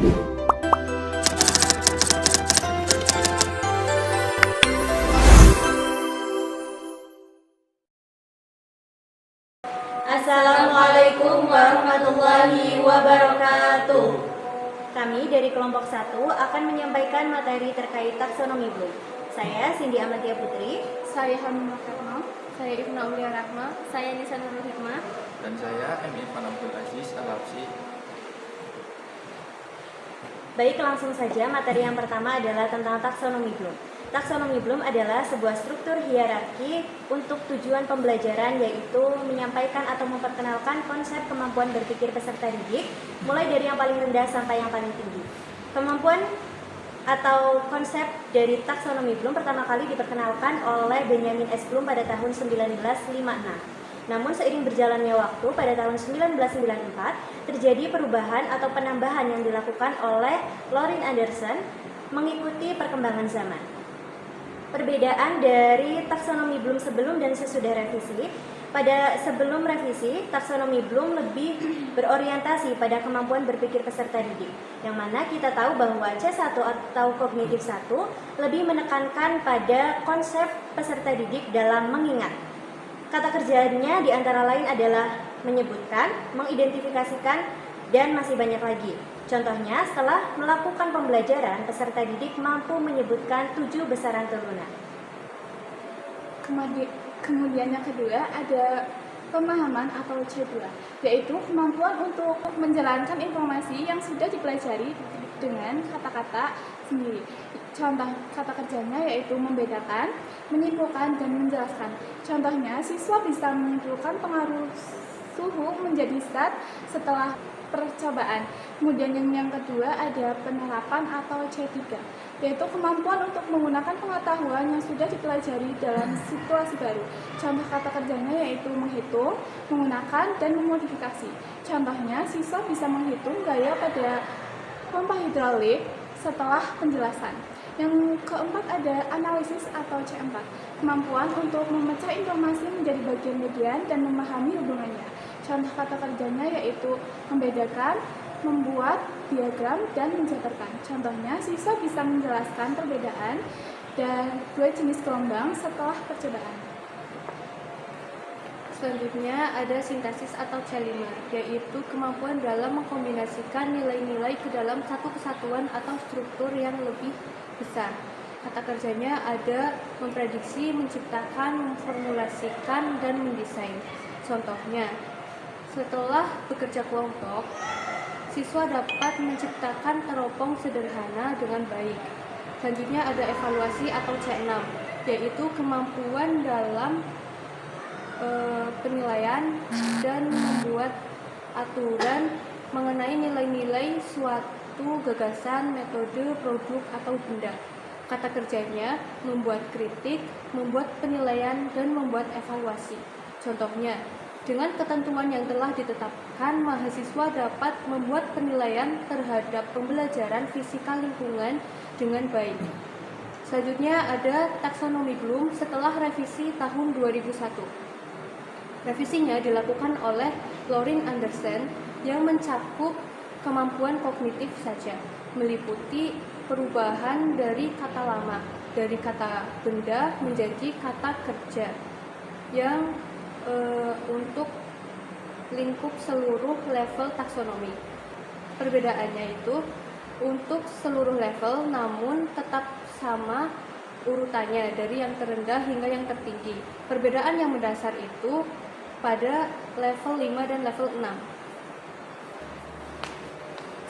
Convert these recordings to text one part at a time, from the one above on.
Assalamualaikum warahmatullahi wabarakatuh. Kami dari kelompok 1 akan menyampaikan materi terkait taksonomi Bloom. Saya Cindy Amatia Putri. Saya Hanum Karno. Saya Ibnu Aulia Rahma. Saya Nisa Nurul Hikmah. Dan saya M. Irfan Abdul Aziz Al-Habsyi. Baik, langsung saja. Materi yang pertama adalah tentang taksonomi Bloom. Taksonomi Bloom adalah sebuah struktur hierarki untuk tujuan pembelajaran, yaitu menyampaikan atau memperkenalkan konsep kemampuan berpikir peserta didik, mulai dari yang paling rendah sampai yang paling tinggi. Kemampuan atau konsep dari taksonomi Bloom pertama kali diperkenalkan oleh Benjamin S. Bloom pada tahun 1956. Namun seiring berjalannya waktu, pada tahun 1994 terjadi perubahan atau penambahan yang dilakukan oleh Lorin Anderson mengikuti perkembangan zaman. Perbedaan dari taksonomi Bloom sebelum dan sesudah revisi. Pada sebelum revisi, taksonomi Bloom lebih berorientasi pada kemampuan berpikir peserta didik, yang mana kita tahu bahwa C1 atau kognitif 1 lebih menekankan pada konsep peserta didik dalam mengingat. Kata kerjanya di antara lain adalah menyebutkan, mengidentifikasikan, dan masih banyak lagi. Contohnya, setelah melakukan pembelajaran, peserta didik mampu menyebutkan 7 besaran turunan. Kemudian yang kedua ada pemahaman atau C2, yaitu kemampuan untuk menjalankan informasi yang sudah dipelajari dengan kata-kata sendiri. Contoh kata kerjanya yaitu membedakan, menyimpulkan, dan menjelaskan. Contohnya, siswa bisa menyimpulkan pengaruh suhu menjadi zat setelah percobaan. Kemudian yang kedua ada penerapan atau C3, yaitu kemampuan untuk menggunakan pengetahuan yang sudah dipelajari dalam situasi baru. Contoh kata kerjanya yaitu menghitung, menggunakan, dan memodifikasi. Contohnya, siswa bisa menghitung gaya pada pompa hidrolik setelah penjelasan. Yang keempat ada analisis atau C4, kemampuan untuk memecah informasi menjadi bagian-bagian dan memahami hubungannya. Contoh kata kerjanya yaitu membedakan, membuat diagram, dan menjabarkan. Contohnya, siswa bisa menjelaskan perbedaan dan 2 jenis gelombang setelah percobaan. Selanjutnya ada sintesis atau C5, yaitu kemampuan dalam mengkombinasikan nilai-nilai ke dalam satu kesatuan atau struktur yang lebih besar. Kata kerjanya ada memprediksi, menciptakan, memformulasikan, dan mendesain. Contohnya, setelah bekerja kelompok, siswa dapat menciptakan teropong sederhana dengan baik. Selanjutnya ada evaluasi atau C6, yaitu kemampuan dalam penilaian dan membuat aturan mengenai nilai-nilai suatu gagasan, metode, produk, atau benda. Kata kerjanya membuat kritik, membuat penilaian, dan membuat evaluasi. Contohnya, dengan ketentuan yang telah ditetapkan, mahasiswa dapat membuat penilaian terhadap pembelajaran fisika lingkungan dengan baik. Selanjutnya ada taksonomi Bloom setelah revisi tahun 2001. Revisinya dilakukan oleh Lorin Anderson yang mencakup kemampuan kognitif saja, meliputi perubahan dari kata lama, dari kata benda menjadi kata kerja, yang untuk lingkup seluruh level taksonomi. Perbedaannya itu untuk seluruh level, namun tetap sama urutannya dari yang terendah hingga yang tertinggi. Perbedaan yang mendasar itu pada level 5 dan level 6.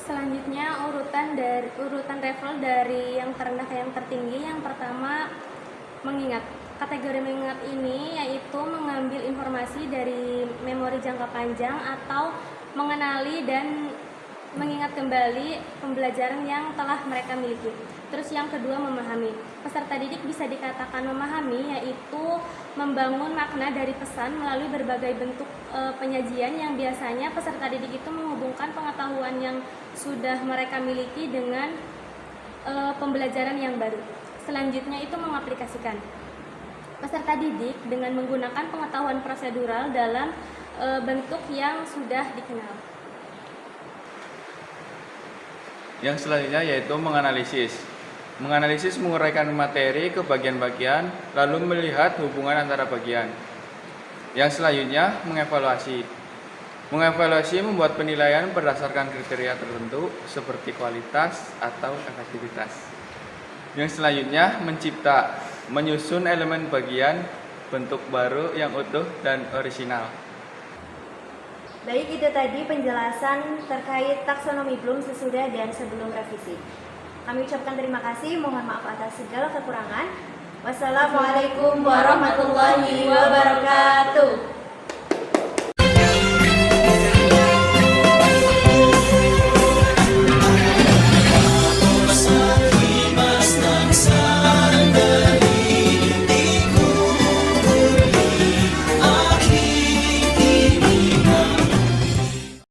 Selanjutnya urutan level dari yang terendah ke yang tertinggi. Yang pertama, mengingat. Kategori mengingat ini yaitu mengambil informasi dari memori jangka panjang atau mengenali dan mengingat kembali pembelajaran yang telah mereka miliki. Terus yang kedua, memahami. Peserta didik bisa dikatakan memahami, yaitu membangun makna dari pesan melalui berbagai bentuk penyajian yang biasanya peserta didik itu menghubungkan pengetahuan yang sudah mereka miliki dengan pembelajaran yang baru. Selanjutnya itu mengaplikasikan. Peserta didik dengan menggunakan pengetahuan prosedural dalam bentuk yang sudah dikenal. Yang selanjutnya yaitu menganalisis. Menganalisis menguraikan materi ke bagian-bagian, lalu melihat hubungan antara bagian. Yang selanjutnya mengevaluasi. Mengevaluasi membuat penilaian berdasarkan kriteria tertentu seperti kualitas atau efektivitas. Yang selanjutnya mencipta, menyusun elemen bagian bentuk baru yang utuh dan orisinal. Baik, itu tadi penjelasan terkait taksonomi Bloom sesudah dan sebelum revisi. Kami ucapkan terima kasih, mohon maaf atas segala kekurangan. Wassalamualaikum warahmatullahi wabarakatuh.